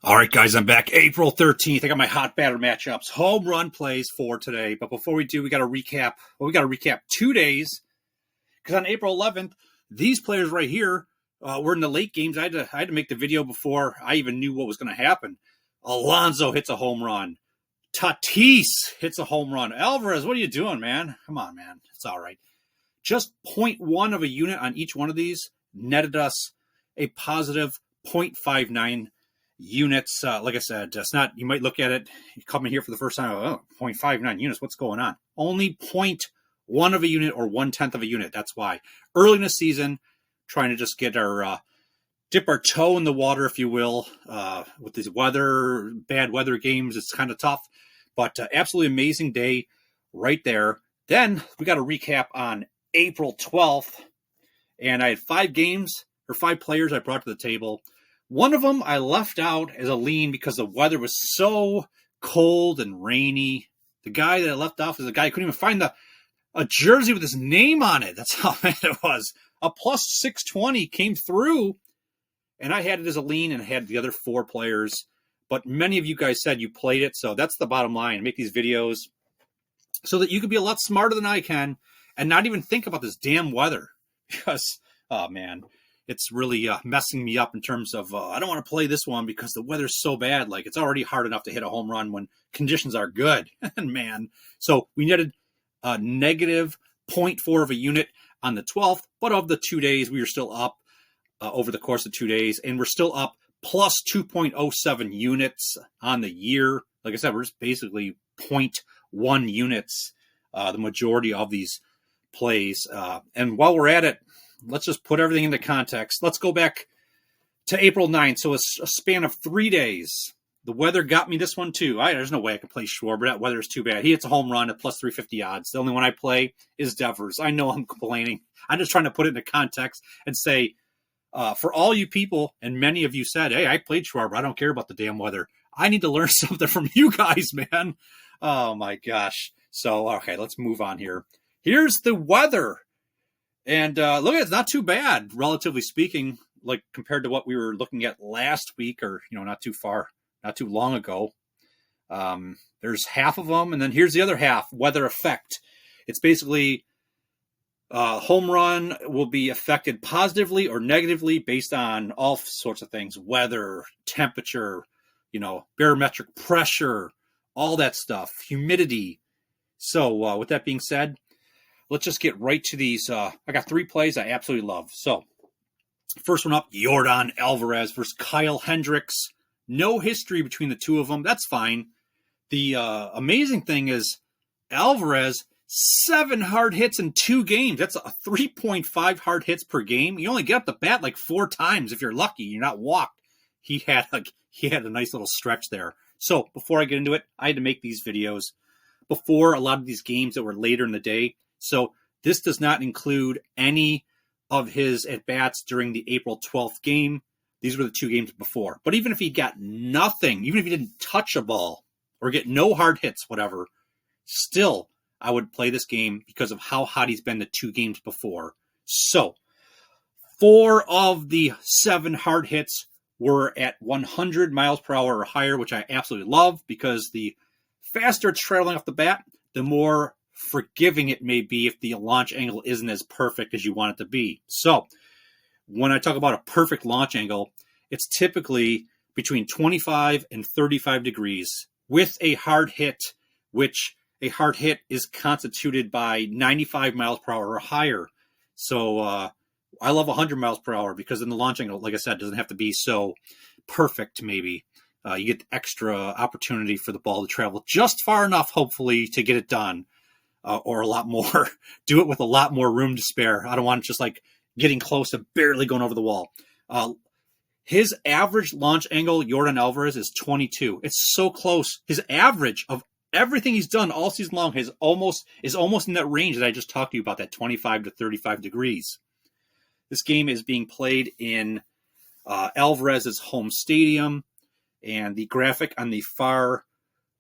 All right, guys, I'm back. April 13th. I got my hot batter matchups, home run plays for today. But before we do, we got to recap. Well, we got to recap 2 days because on April 11th, these players right here were in the late games. I had to make the video before I even knew what was going to happen. Alonso hits a home run. Tatis hits a home run. Alvarez, what are you doing, man? Come on, man. It's all right. Just 0.1 of a unit on each one of these netted us a positive 0.59 units. Like I said, it's not, you might look at it, you come in here for the first time, 0.59 units, what's going on? Only 0.1 of a unit or 1/10 of a unit. That's why. Early in the season, trying to just get our, dip our toe in the water, if you will, with these bad weather games. It's kind of tough, but absolutely amazing day right there. Then we got a recap on April 12th, and I had 5 players I brought to the table. One of them I left out as a lean because the weather was so cold and rainy. The guy that I left off is a guy who couldn't even find a jersey with his name on it. That's how bad it was. A plus 620 came through, and I had it as a lean and had the other 4 players. But many of you guys said you played it, so that's the bottom line. I make these videos so that you can be a lot smarter than I can and not even think about this damn weather because, oh, man. It's really messing me up in terms of I don't want to play this one because the weather's so bad. Like, it's already hard enough to hit a home run when conditions are good. And man, so we netted a negative 0.4 of a unit on the 12th, but of the 2 days, we were still up over the course of 2 days, and we're still up plus 2.07 units on the year. Like I said, we're just basically 0.1 units, the majority of these plays. And while we're at it, let's just put everything into context. Let's go back to April 9th. So a span of 3 days. The weather got me this one too. There's no way I can play Schwarber. That weather is too bad. He hits a home run at plus 350 odds. The only one I play is Devers. I know I'm complaining. I'm just trying to put it into context and say, for all you people, and many of you said, hey, I played Schwarber. I don't care about the damn weather. I need to learn something from you guys, man. Oh, my gosh. So, okay, let's move on here. Here's the weather. And look, it's not too bad, relatively speaking, like compared to what we were looking at last week or, not too long ago. There's half of them. And then here's the other half, weather effect. It's basically home run will be affected positively or negatively based on all sorts of things, weather, temperature, barometric pressure, all that stuff, humidity. So with that being said, let's just get right to these. I got 3 plays I absolutely love. So, first one up, Yordan Alvarez versus Kyle Hendricks. No history between the two of them. That's fine. The amazing thing is Alvarez, 7 hard hits in 2 games. That's a 3.5 hard hits per game. You only get up the bat like 4 times if you're lucky. You're not walked. He had a nice little stretch there. So, before I get into it, I had to make these videos before a lot of these games that were later in the day. So this does not include any of his at-bats during the April 12th game. These were the 2 games before. But even if he got nothing, even if he didn't touch a ball or get no hard hits, whatever, still I would play this game because of how hot he's been the 2 games before. So 4 of the 7 hard hits were at 100 miles per hour or higher, which I absolutely love because the faster it's traveling off the bat, the more forgiving it may be if the launch angle isn't as perfect as you want it to be. So when I talk about a perfect launch angle, it's typically between 25 and 35 degrees with a hard hit, which a hard hit is constituted by 95 miles per hour or higher. So I love 100 miles per hour because in the launch angle, like I said, doesn't have to be so perfect maybe. You get extra opportunity for the ball to travel just far enough, hopefully, to get it done. Or a lot more. Do it with a lot more room to spare. I don't want it just like getting close to barely going over the wall. His average launch angle, Yordan Alvarez, is 22. It's so close. His average of everything he's done all season long is almost in that range that I just talked to you about, that 25 to 35 degrees. This game is being played in Alvarez's home stadium, and the graphic on the far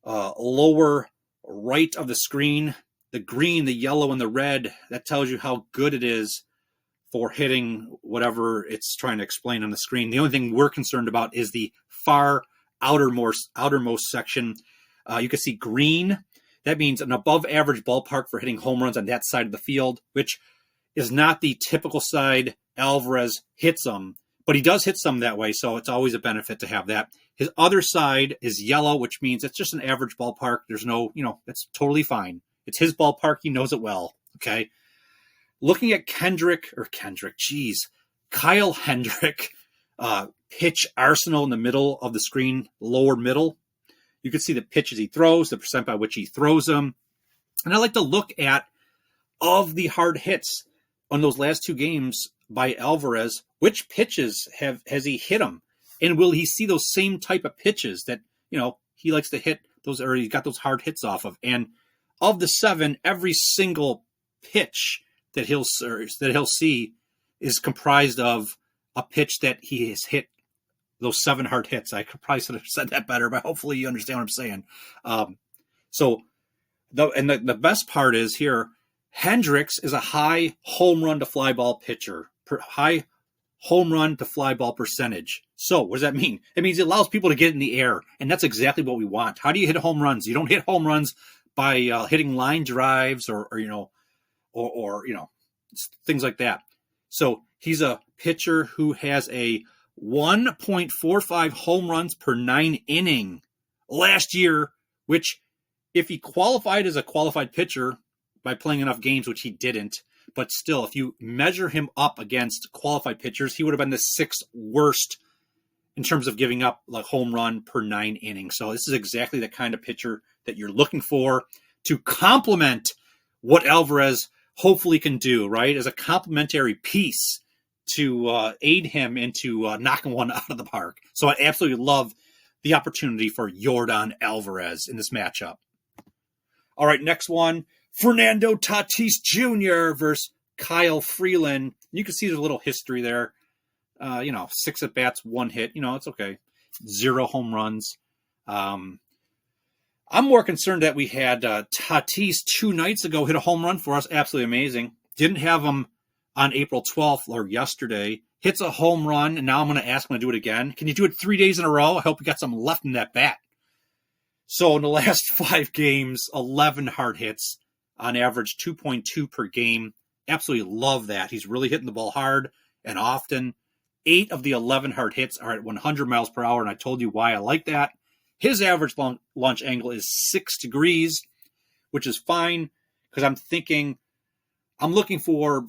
lower right of the screen, the green, the yellow, and the red, that tells you how good it is for hitting whatever it's trying to explain on the screen. The only thing we're concerned about is the far outermost section. You can see green. That means an above average ballpark for hitting home runs on that side of the field, which is not the typical side Alvarez hits them, but he does hit some that way, so it's always a benefit to have that. His other side is yellow, which means it's just an average ballpark. There's no, that's totally fine. It's his ballpark. He knows it well, okay? Looking at Kyle Hendrick pitch arsenal in the middle of the screen, lower middle. You can see the pitches he throws, the percent by which he throws them. And I like to look at, of the hard hits on those last two games by Alvarez, which pitches has he hit them? And will he see those same type of pitches that, he likes to hit those, or he got those hard hits off of? And of the 7, every single pitch that he'll see is comprised of a pitch that he has hit those 7 hard hits. I could probably should have said that better, but hopefully you understand what I'm saying. The best part is here, Hendricks is a high home run to fly ball pitcher, high home run to fly ball percentage. So what does that mean? It means it allows people to get in the air, and that's exactly what we want. How do you hit home runs? You don't hit home runs by hitting line drives or things like that. So he's a pitcher who has a 1.45 home runs per 9 inning last year, which if he qualified as a qualified pitcher by playing enough games, which he didn't, but still, if you measure him up against qualified pitchers, he would have been the 6th worst in terms of giving up like home run per 9 innings. So this is exactly the kind of pitcher that you're looking for to complement what Alvarez hopefully can do, right? As a complementary piece to aid him into knocking one out of the park. So I absolutely love the opportunity for Yordan Alvarez in this matchup. All right, next one, Fernando Tatis Jr. versus Kyle Freeland. You can see there's a little history there. 6 at-bats, 1 hit. It's okay. 0 home runs. I'm more concerned that we had Tatis 2 nights ago hit a home run for us. Absolutely amazing. Didn't have him on April 12th or yesterday. Hits a home run, and now I'm going to ask him to do it again. Can you do it 3 days in a row? I hope you got some left in that bat. So in the last 5 games, 11 hard hits, on average 2.2 per game. Absolutely love that. He's really hitting the ball hard and often. 8 of the 11 hard hits are at 100 miles per hour, and I told you why I like that. His average launch angle is 6 degrees, which is fine because I'm looking for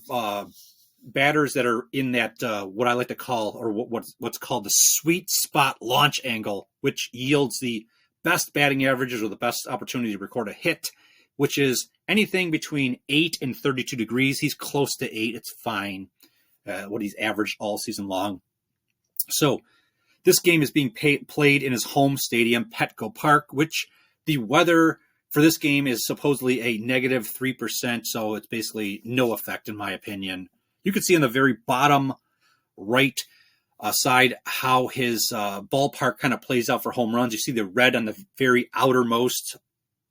batters that are in that what I like to call, or what's called the sweet spot launch angle, which yields the best batting averages or the best opportunity to record a hit, which is anything between 8 and 32 degrees. He's close to 8. It's fine. What he's averaged all season long. So this game is being played in his home stadium, Petco Park, which the weather for this game is supposedly a negative 3%. So it's basically no effect, in my opinion. You can see on the very bottom right side how his ballpark kind of plays out for home runs. You see the red on the very outermost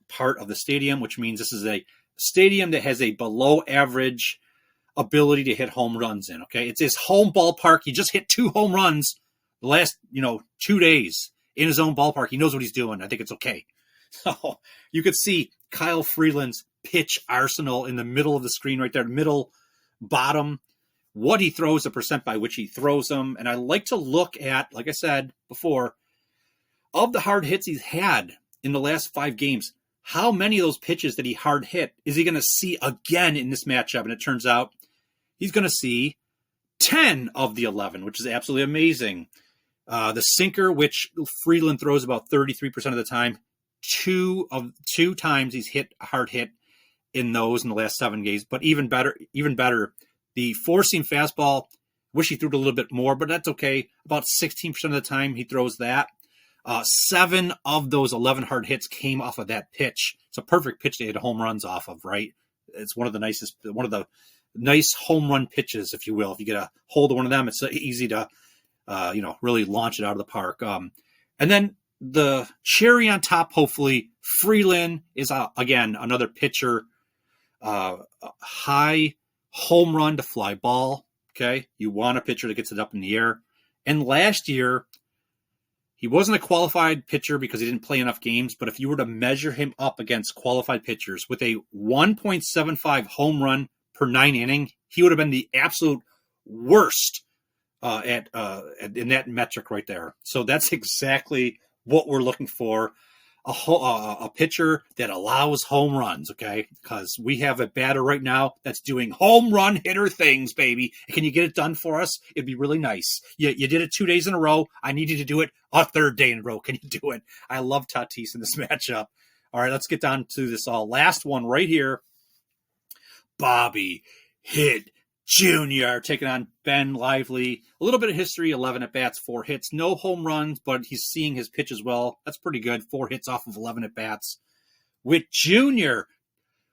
part of the stadium, which means this is a stadium that has a below average ability to hit home runs in. Okay, it's his home ballpark. He just hit 2 home runs the last 2 days in his own ballpark. He knows what he's doing. I think it's okay. So you could see Kyle Freeland's pitch arsenal in the middle of the screen right there, middle bottom, what he throws, the percent by which he throws them. And I like to look at, like I said before, of the hard hits he's had in the last 5 games, how many of those pitches that he hard hit is he going to see again in this matchup? And it turns out he's going to see 10 of the 11, which is absolutely amazing. The sinker, which Freeland throws about 33% of the time, two times he's hit a hard hit in those in the last 7 games. But even better, the four-seam fastball, wish he threw it a little bit more, but that's okay. About 16% of the time he throws that. 7 of those 11 hard hits came off of that pitch. It's a perfect pitch to hit home runs off of, right? It's one of the nice home run pitches, if you will. If you get a hold of one of them, it's easy to, really launch it out of the park. And then the cherry on top, hopefully, Freeland is, again, another pitcher, high home run to fly ball. Okay. You want a pitcher that gets it up in the air. And last year, He wasn't a qualified pitcher because he didn't play enough games, but if you were to measure him up against qualified pitchers with a 1.75 home run per 9 inning, he would have been the absolute worst in that metric right there. So that's exactly what we're looking for. A pitcher that allows home runs, okay? Because we have a batter right now that's doing home run hitter things, baby. Can you get it done for us? It'd be really nice. You did it 2 days in a row. I need you to do it a third day in a row. Can you do it? I love Tatis in this matchup. All right, let's get down to this last one right here. Bobby Witt Jr. taking on Ben Lively. A little bit of history, 11 at-bats, 4 hits. No home runs, but he's seeing his pitch as well. That's pretty good. 4 hits off of 11 at-bats. Witt Jr.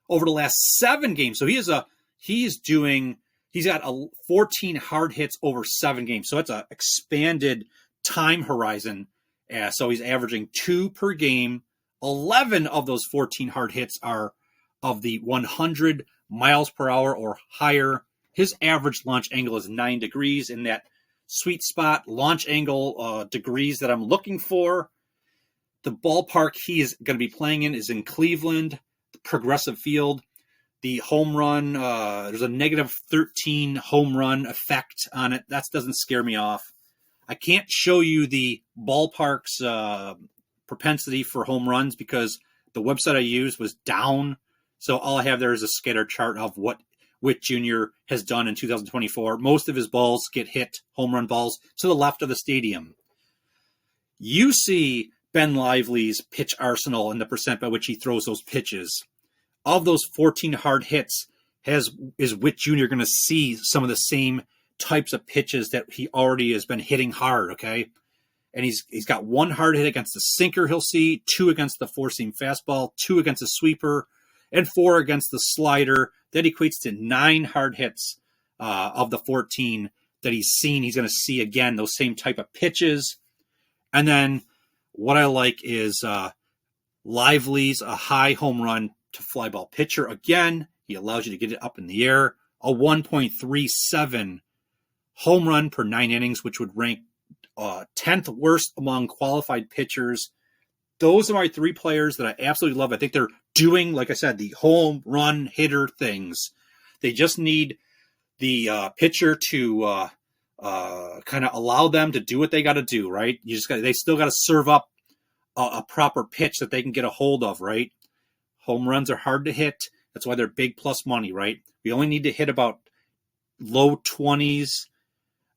over the last 7 games. So he's got 14 hard hits over 7 games. So it's an expanded time horizon. So he's averaging 2 per game. 11 of those 14 hard hits are of the 100 miles per hour or higher. His average launch angle is 9 degrees in that sweet spot launch angle degrees that I'm looking for. The ballpark he is going to be playing in is in Cleveland, the Progressive Field. The home run, there's a negative 13 home run effect on it. That doesn't scare me off. I can't show you the ballpark's propensity for home runs because the website I used was down. So all I have there is a scatter chart of what Witt Jr. has done in 2024. Most of his balls get hit, home run balls, to the left of the stadium. You see Ben Lively's pitch arsenal and the percent by which he throws those pitches. Of those 14 hard hits, is Witt Jr. going to see some of the same types of pitches that he already has been hitting hard, okay? And he's got 1 hard hit against the sinker he'll see, 2 against the four-seam fastball, 2 against the sweeper, and 4 against the slider. That equates to 9 hard hits of the 14 that he's seen. He's going to see, again, those same type of pitches. And then what I like is Lively's a high home run to fly ball pitcher. Again, he allows you to get it up in the air. A 1.37 home run per 9 innings, which would rank 10th worst among qualified pitchers. Those are my 3 players that I absolutely love. I think they're doing, like I said, the home run hitter things. They just need the pitcher to kind of allow them to do what they got to do, right? They still got to serve up a proper pitch that they can get a hold of, right? Home runs are hard to hit. That's why they're big plus money, right? We only need to hit about low 20s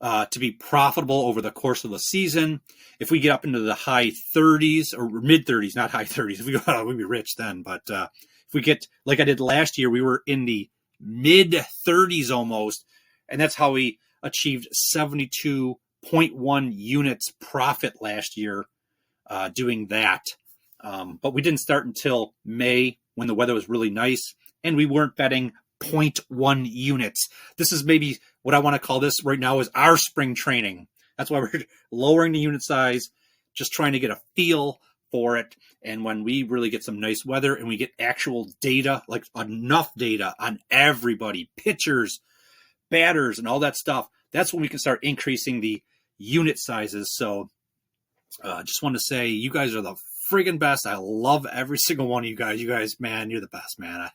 to be profitable over the course of the season. If we get up into the high 30s or mid 30s, not high 30s, if we go out, we'd be rich then. But if we get, like I did last year, we were in the mid 30s almost. And that's how we achieved 72.1 units profit last year doing that. But we didn't start until May when the weather was really nice. And we weren't betting 0.1 units. This is maybe what I want to call this right now is our spring training. That's why we're lowering the unit size, just trying to get a feel for it. And when we really get some nice weather and we get actual data, like enough data on everybody, pitchers, batters, and all that stuff, that's when we can start increasing the unit sizes. So just want to say you guys are the friggin' best. I love every single one of you guys. You guys, man, you're the best, man.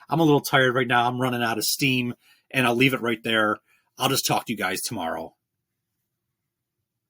I'm a little tired right now. I'm running out of steam, and I'll leave it right there. I'll just talk to you guys tomorrow.